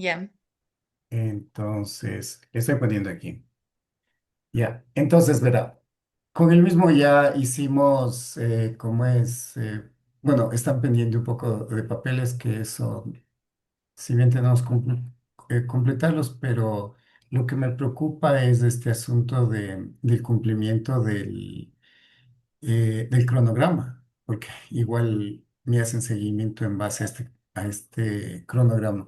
Ya, Entonces, estoy poniendo aquí. Ya, entonces, verá, con el mismo ya hicimos, ¿cómo es? Bueno, están pendiente un poco de papeles que eso, si bien tenemos que completarlos, pero lo que me preocupa es este asunto del cumplimiento del cronograma, porque igual me hacen seguimiento en base a este cronograma.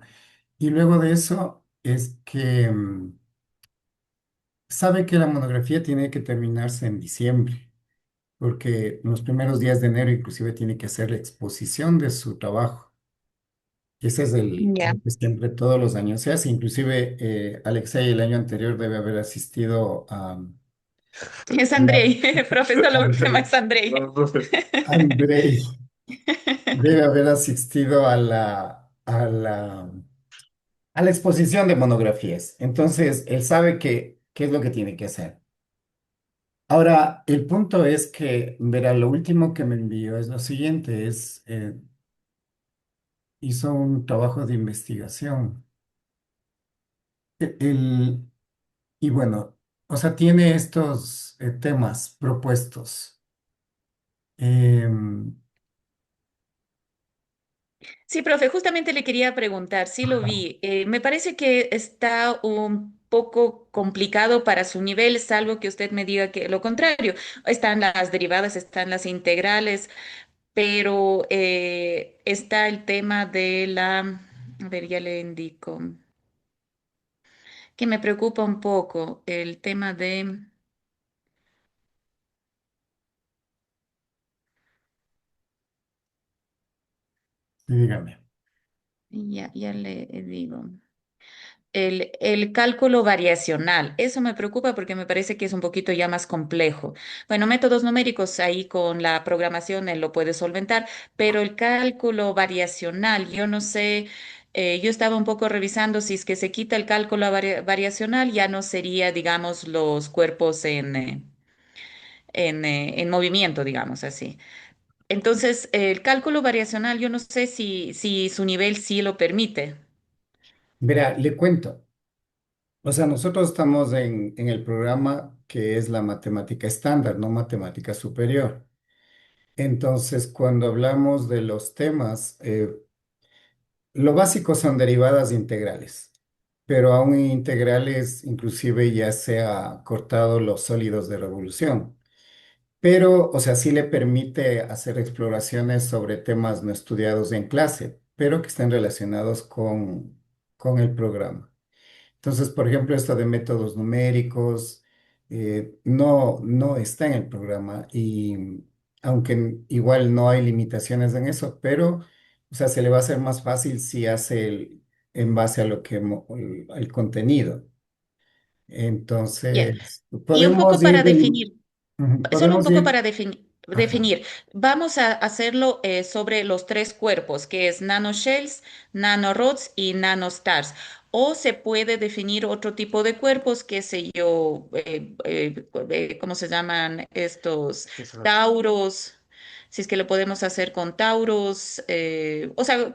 Y luego de eso es que sabe que la monografía tiene que terminarse en diciembre, porque en los primeros días de enero inclusive tiene que hacer la exposición de su trabajo. Y ese es ya. el que siempre todos los años se hace. Inclusive Alexei el año anterior debe haber asistido Es la- Andrei, profesor, la próxima Andrei, es Andrei. Andrei debe haber asistido a la exposición de monografías. Entonces, él sabe qué es lo que tiene que hacer. Ahora, el punto es que, verá, lo último que me envió es lo siguiente, hizo un trabajo de investigación. El, y bueno, o sea, tiene estos temas propuestos. Em, Sí, profe, justamente le quería preguntar, sí lo ajá, vi. Me parece que está un poco complicado para su nivel, salvo que usted me diga que lo contrario. Están las derivadas, están las integrales, pero está el tema de a ver, ya le indico, que me preocupa un poco, el tema de, sí, dígame. ya le digo. El cálculo variacional, eso me preocupa porque me parece que es un poquito ya más complejo. Bueno, métodos numéricos ahí con la programación él lo puede solventar, pero el cálculo variacional, yo no sé, yo estaba un poco revisando si es que se quita el cálculo variacional, ya no sería, digamos, los cuerpos en movimiento, digamos así. Entonces, el cálculo variacional, yo no sé si su nivel sí lo permite. Verá, le cuento. O sea, nosotros estamos en el programa que es la matemática estándar, no matemática superior. Entonces, cuando hablamos de los temas, lo básico son derivadas integrales, pero aún en integrales inclusive ya se ha cortado los sólidos de revolución. Pero, o sea, sí le permite hacer exploraciones sobre temas no estudiados en clase, pero que estén relacionados con el programa. Entonces, por ejemplo, esto de métodos numéricos no está en el programa y aunque igual no hay limitaciones en eso, pero, o sea, se le va a hacer más fácil si hace en base a lo que el contenido. Ya. Entonces, Y un poco podemos ir para definir. Solo un podemos poco ir, para ajá, definir. Vamos a hacerlo sobre los tres cuerpos, que es nanoshells, nanorods y nanostars. O se puede definir otro tipo de cuerpos, qué sé yo, ¿cómo se llaman estos? Tauros. Si es que lo podemos hacer con tauros, o sea,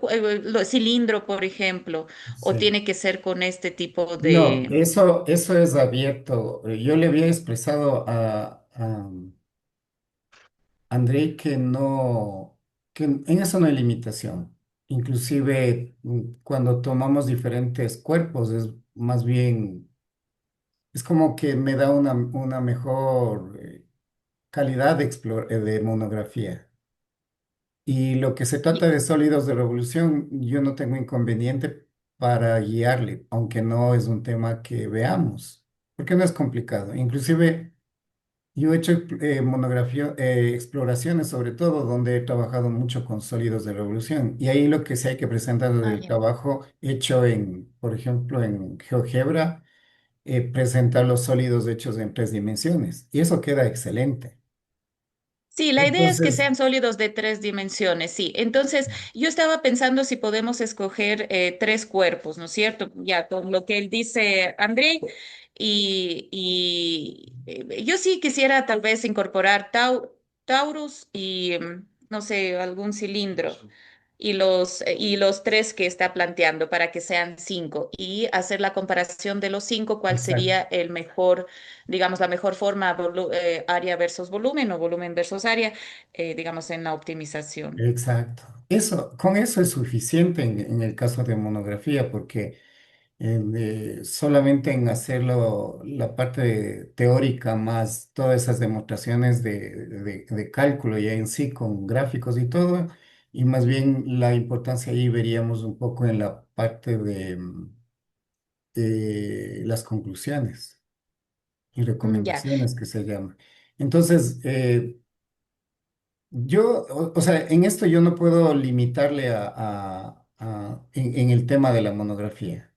cilindro, por ejemplo, o sí. tiene que ser con este tipo No, de... eso es abierto. Yo le había expresado a Andrei que no, que en eso no hay limitación. Inclusive cuando tomamos diferentes cuerpos es más bien, es como que me da una mejor calidad de monografía. Y lo que se trata de sólidos de revolución, yo no tengo inconveniente para guiarle, aunque no es un tema que veamos, porque no es complicado. Inclusive yo he hecho exploraciones sobre todo donde he trabajado mucho con sólidos de revolución y ahí lo que sí hay que presentar Ah, del ya. trabajo hecho por ejemplo, en GeoGebra, presentar los sólidos hechos en 3 dimensiones y eso queda excelente. Sí, la idea es que Entonces, sean sólidos de tres dimensiones, sí. Entonces, yo estaba pensando si podemos escoger tres cuerpos, ¿no es cierto? Ya con lo que él dice, André, yo sí quisiera tal vez incorporar Taurus y, no sé, algún cilindro. y los tres que está planteando para que sean cinco y hacer la comparación de los cinco, cuál Exacto, sería el mejor, digamos, la mejor forma, área versus volumen o volumen versus área, digamos, en la optimización. exacto. Eso, con eso es suficiente en el caso de monografía, porque solamente en hacerlo la parte teórica más todas esas demostraciones de cálculo ya en sí con gráficos y todo, y más bien la importancia ahí veríamos un poco en la parte de las conclusiones y Ya. recomendaciones que se llama. Entonces, o sea, en esto yo no puedo limitarle en el tema de la monografía,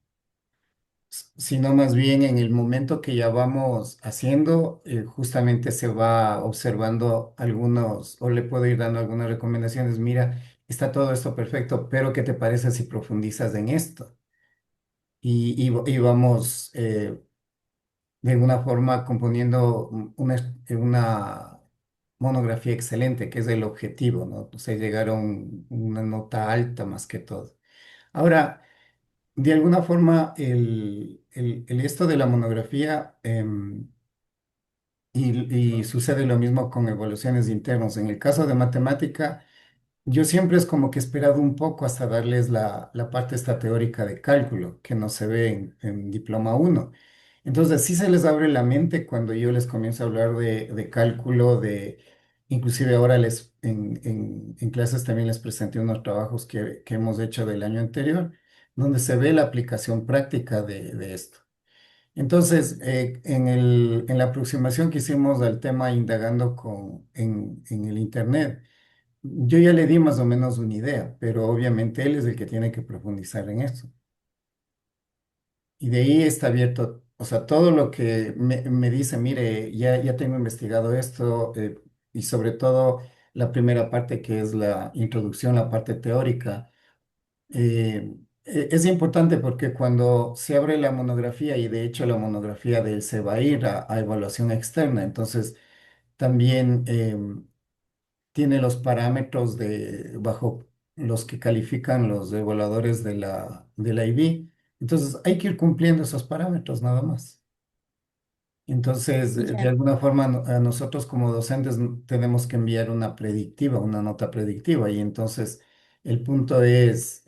sino más bien en el momento que ya vamos haciendo, justamente se va observando algunos, o le puedo ir dando algunas recomendaciones. Mira, está todo esto perfecto, pero ¿qué te parece si profundizas en esto? Y vamos de alguna forma componiendo una monografía excelente, que es el objetivo, ¿no? O sea, llegar a una nota alta más que todo. Ahora, de alguna forma, el esto de la monografía, y sucede lo mismo con evaluaciones internos. En el caso de matemática, yo siempre es como que he esperado un poco hasta darles la parte esta teórica de cálculo, que no se ve en Diploma uno. Entonces, sí se les abre la mente cuando yo les comienzo a hablar de cálculo, inclusive ahora en clases también les presenté unos trabajos que hemos hecho del año anterior, donde se ve la aplicación práctica de esto. Entonces, en la aproximación que hicimos al tema indagando en el Internet, yo ya le di más o menos una idea, pero obviamente él es el que tiene que profundizar en eso. Y de ahí está abierto, o sea, todo lo que me dice, mire, ya tengo investigado esto, y sobre todo la primera parte que es la introducción, la parte teórica. Es importante porque cuando se abre la monografía, y de hecho la monografía de él se va a ir a evaluación externa, entonces también tiene los parámetros bajo los que califican los evaluadores de la IB. Entonces hay que ir cumpliendo esos parámetros nada más. Entonces, de Ya. alguna forma, a nosotros como docentes tenemos que enviar una predictiva, una nota predictiva, y entonces el punto es,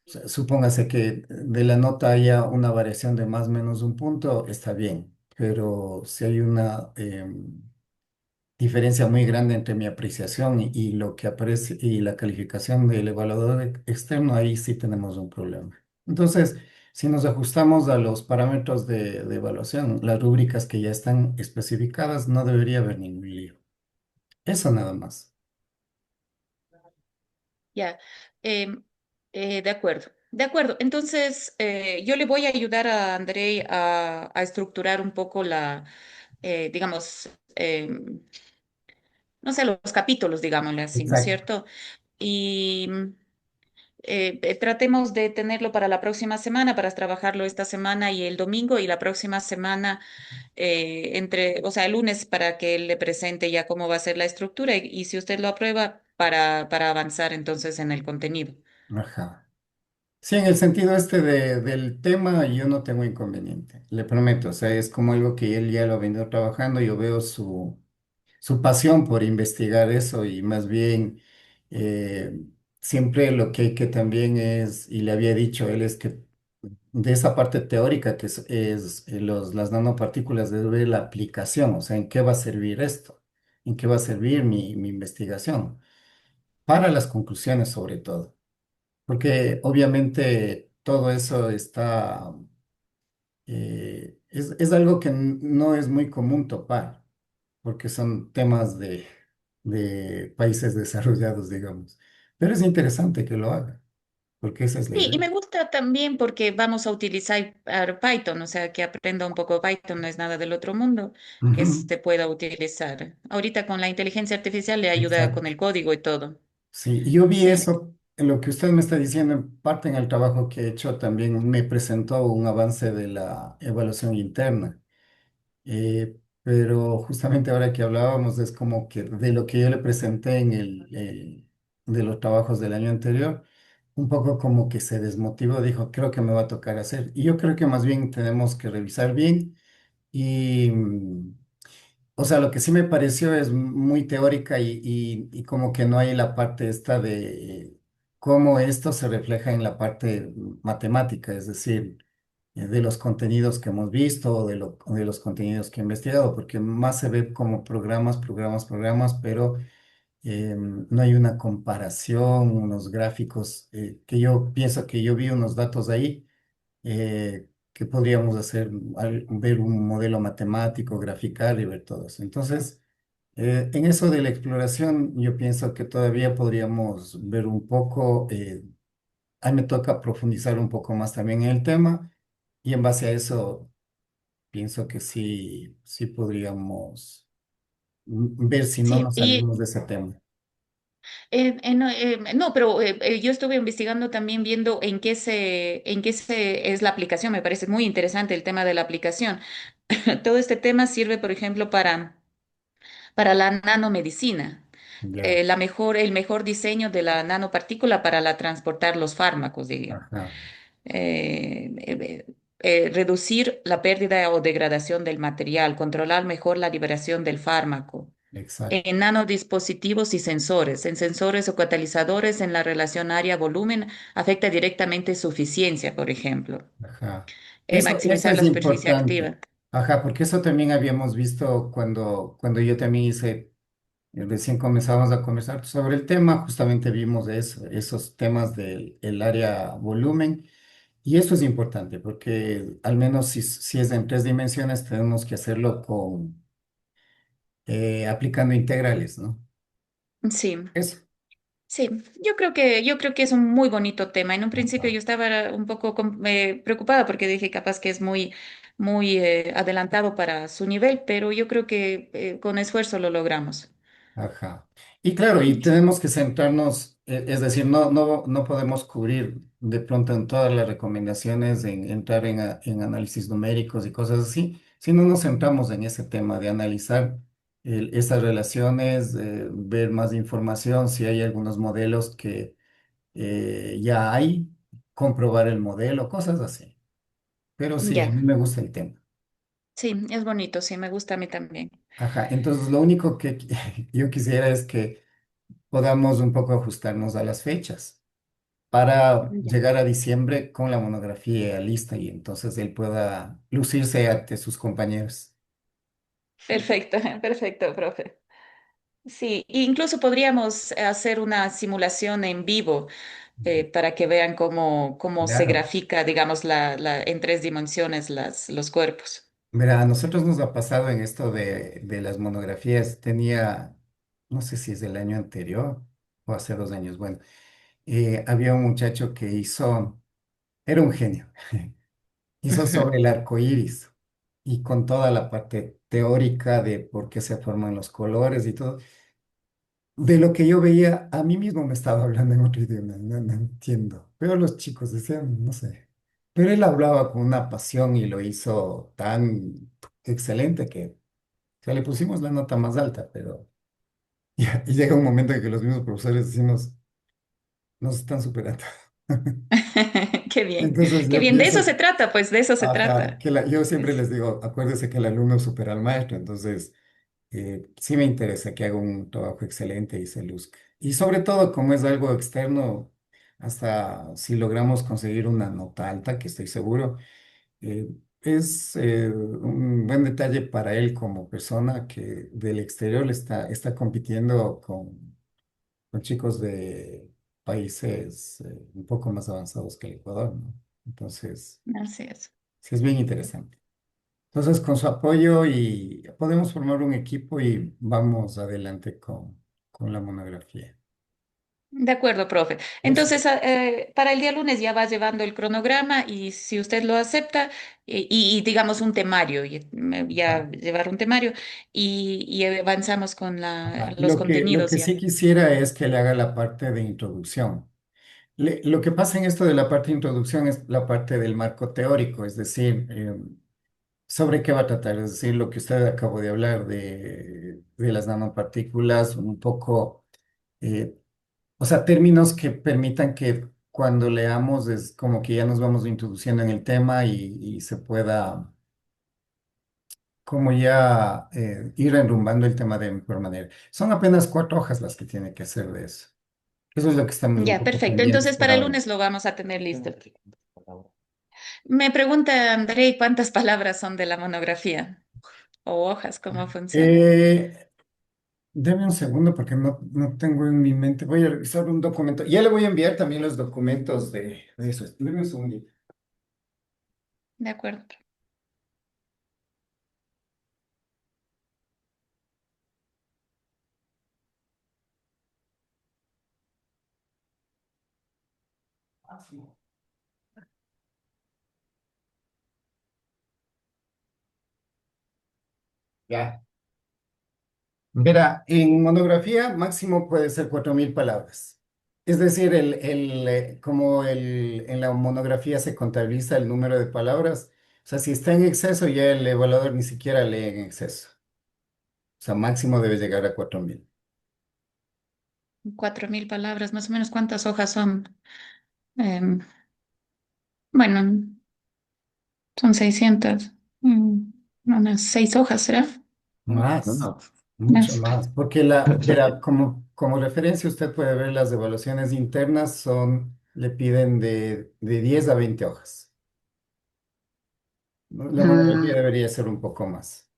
sea, supóngase que de la nota haya una variación de más o menos un punto, está bien, pero si hay una diferencia muy grande entre mi apreciación y lo que aparece y la calificación del evaluador externo, ahí sí tenemos un problema. Entonces, si nos ajustamos a los parámetros de evaluación, las rúbricas que ya están especificadas, no debería haber ningún lío. Eso nada más. Ya, em, de acuerdo, de acuerdo. Entonces, yo le voy a ayudar a Andrei a estructurar un poco digamos, no sé, los capítulos, digámosle así, ¿no es Exacto. cierto? Y tratemos de tenerlo para la próxima semana, para trabajarlo esta semana y el domingo y la próxima semana, o sea, el lunes para que él le presente ya cómo va a ser la estructura y si usted lo aprueba para avanzar entonces en el contenido. Ajá. Sí, en el sentido este del tema, yo no tengo inconveniente, le prometo. O sea, es como algo que él ya lo ha venido trabajando. Yo veo su pasión por investigar eso, y más bien eh, siempre lo que hay que también es, y le había dicho él, es que de esa parte teórica que es las nanopartículas, debe ver la aplicación, o sea, en qué va a servir esto, en qué va a servir mi investigación, para las conclusiones sobre todo. Porque obviamente todo eso es algo que no es muy común topar, porque son temas de países desarrollados, digamos. Pero es interesante que lo haga, porque esa es la Sí, idea. y me gusta también porque vamos a utilizar Python, o sea, que aprenda un poco Python, no es nada del otro mundo, que Ujú, se pueda utilizar. Ahorita con la inteligencia artificial le ayuda con exacto. el código y todo. Sí, y yo vi Sí, eso, en lo que usted me está diciendo, en parte en el trabajo que he hecho, también me presentó un avance de la evaluación interna. Pero justamente ahora que hablábamos, es como que de lo que yo le presenté de los trabajos del año anterior, un poco como que se desmotivó, dijo, creo que me va a tocar hacer. Y yo creo que más bien tenemos que revisar bien y, o sea, lo que sí me pareció es muy teórica y como que no hay la parte esta de cómo esto se refleja en la parte matemática, es decir, de los contenidos que hemos visto o de los contenidos que he investigado, porque más se ve como programas, pero no hay una comparación, unos gráficos, que yo pienso que yo vi unos datos ahí, que podríamos hacer, ver un modelo matemático, graficar y ver todo eso. Entonces, en eso de la exploración, yo pienso que todavía podríamos ver un poco, a mí me toca profundizar un poco más también en el tema y en base a eso pienso que sí, sí podríamos ver si no Sí, nos salimos de ese tema. no, pero yo estuve investigando también viendo en qué se es la aplicación. Me parece muy interesante el tema de la aplicación. Todo este tema sirve, por ejemplo, para la nanomedicina. Ya, El mejor diseño de la nanopartícula para transportar los fármacos, digamos. ajá, Eh, eh, reducir la pérdida o degradación del material, controlar mejor la liberación del fármaco. exacto, En nanodispositivos y sensores, en sensores o catalizadores en la relación área-volumen, afecta directamente su eficiencia, por ejemplo. ajá. Eso Maximizar es la superficie importante, activa. ajá, porque eso también habíamos visto cuando yo también hice, recién comenzábamos a conversar sobre el tema, justamente vimos eso, esos temas del el área volumen, y eso es importante, porque al menos si es en tres dimensiones, tenemos que hacerlo con, aplicando integrales, ¿no? Sí, Eso. sí, yo creo que es un muy bonito tema. En un principio Ajá. yo estaba un poco preocupada porque dije capaz que es muy adelantado para su nivel, pero yo creo que con esfuerzo lo logramos. Ajá. Y claro, y tenemos que centrarnos, es decir, no podemos cubrir de pronto en todas las recomendaciones, en entrar en análisis numéricos y cosas así, si no nos centramos en ese tema de analizar esas relaciones, ver más información, si hay algunos modelos que ya hay, comprobar el modelo, cosas así. Pero sí, a Ya, mí me gusta el tema. sí, es bonito, sí, me gusta a mí también. Ajá, entonces lo único que yo quisiera es que podamos un poco ajustarnos a las fechas para Ya. llegar a diciembre con la monografía lista y entonces él pueda lucirse ante sus compañeros. Perfecto, perfecto, profe. Sí, incluso podríamos hacer una simulación en vivo para que vean cómo se Claro. grafica, digamos, en tres dimensiones los cuerpos. Mira, a nosotros nos ha pasado en esto de las monografías. Tenía, no sé si es del año anterior o hace 2 años, bueno, había un muchacho que hizo, era un genio, hizo sobre el arco iris y con toda la parte teórica de por qué se forman los colores y todo. De lo que yo veía, a mí mismo me estaba hablando en otro idioma, no entiendo. Pero los chicos decían, no sé. Pero él hablaba con una pasión y lo hizo tan excelente que, o sea, le pusimos la nota más alta, pero y llega un momento en que los mismos profesores decimos, nos están superando. Qué bien, Entonces qué yo bien. De eso se pienso, trata, pues de eso se ajá, trata. yo siempre Es- les digo, acuérdese que el alumno supera al maestro, entonces sí me interesa que haga un trabajo excelente y se luzca. Y sobre todo, como es algo externo, hasta si logramos conseguir una nota alta, que estoy seguro, es un buen detalle para él como persona que del exterior está compitiendo con chicos de países un poco más avanzados que el Ecuador, ¿no? Entonces, Así es. sí es bien interesante. Entonces, con su apoyo y podemos formar un equipo y vamos adelante con la monografía. De acuerdo, profe. Eso. Entonces, para el día lunes ya va llevando el cronograma y si usted lo acepta, y digamos un temario, ya Ajá, llevar un temario y avanzamos con ajá. los Lo que contenidos ya. sí quisiera es que le haga la parte de introducción. Lo que pasa en esto de la parte de introducción es la parte del marco teórico, es decir, sobre qué va a tratar, es decir, lo que usted acabó de hablar de las nanopartículas, un poco. O sea, términos que permitan que cuando leamos es como que ya nos vamos introduciendo en el tema y se pueda como ya ir enrumbando el tema de mejor manera. Son apenas 4 hojas las que tiene que hacer de eso. Eso es lo que estamos un Ya, poco perfecto. pendientes Entonces por para el ahora. lunes lo vamos a tener listo. Me pregunta Andrei, ¿cuántas palabras son de la monografía? O hojas, ¿cómo funciona? Eh, Deme un segundo porque no tengo en mi mente. Voy a revisar un documento. Ya le voy a enviar también los documentos de eso. Deme un segundo. De acuerdo. Ya. Verá, en monografía máximo puede ser 4000 palabras. Es decir, en la monografía se contabiliza el número de palabras, o sea, si está en exceso ya el evaluador ni siquiera lee en exceso. O sea, máximo debe llegar a 4000. 4000 palabras, más o menos, ¿cuántas hojas son? Em, bueno, son 600. Unas 6 hojas, ¿será? Más, mucho Más. más, porque verá, como referencia usted puede ver las evaluaciones internas le piden de 10 a 20 hojas. ¿No? La monografía Mm, debería ser un poco más.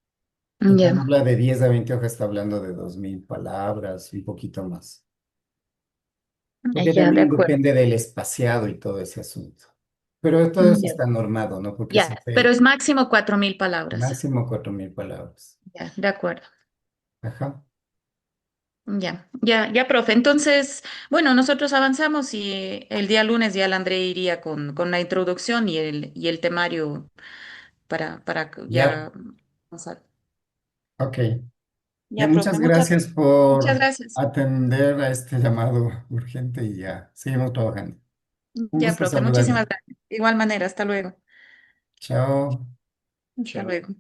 Y ya, cuando habla de 10 a 20 hojas está hablando de 2000 palabras, un poquito más. Porque ya, de también acuerdo. depende del espaciado y todo ese asunto. Pero todo eso Ya, está normado, ¿no? Porque se ya, pero hace es máximo 4000 palabras. máximo 4000 palabras. Ya, de acuerdo. Ajá. Ya, ya, ya, profe. Entonces, bueno, nosotros avanzamos y el día lunes ya el André iría con la introducción y el temario para Ya, ya avanzar. ok. Ya, Ya, muchas profe, gracias muchas por gracias. atender a este llamado urgente y ya, seguimos trabajando. Un Ya, gusto profe, muchísimas saludarle. gracias. De igual manera, hasta luego. Chao. Hasta luego.